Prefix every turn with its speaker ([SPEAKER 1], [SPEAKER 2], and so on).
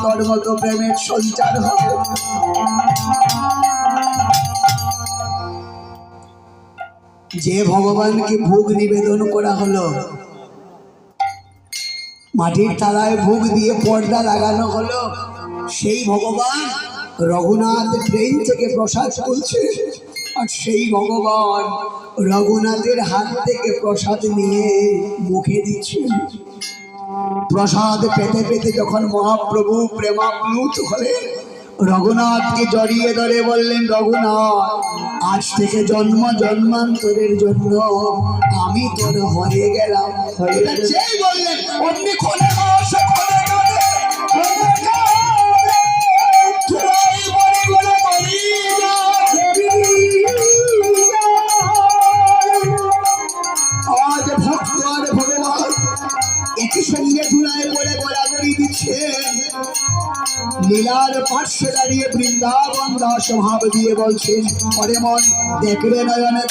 [SPEAKER 1] তোর মতো প্রেমের সঞ্চার হয়। যে ভগবানকে ভোগ নিবেদন করা হলো, মাটির থালায় ভোগ দিয়ে পর্দা লাগানো হলো, সেই ভগবান রঘুনাথ ট্রেন থেকে প্রসাদ তুলছে, আর সেই ভগবান রঘুনাথের হাত থেকে প্রসাদ নিয়ে মুখে দিচ্ছে। প্রসাদ পেতে পেতে যখন মহাপ্রভু প্রেমাপ্লুত হলেন, রঘুনাথকে জড়িয়ে ধরে বললেন, রঘুনাথ, আজ থেকে জন্ম জন্মান্তরের জন্য আমি তোর হয়ে গেলাম। সেই বললেন, অমনি খোলে মাসে খোলে কাঁদে, খোলে কাঁদে, ধুলাই বলে বলে বলি যা, আজ ভক্ত আর ভগবান একই সঙ্গে ধুলায় বলে গড়াগড়ি দিচ্ছেন। লীলার পার্শ্বে দাঁড়িয়ে বৃন্দাবন দাস ভাব দিয়ে বলছেন, অরে মন দেখবে নয়নে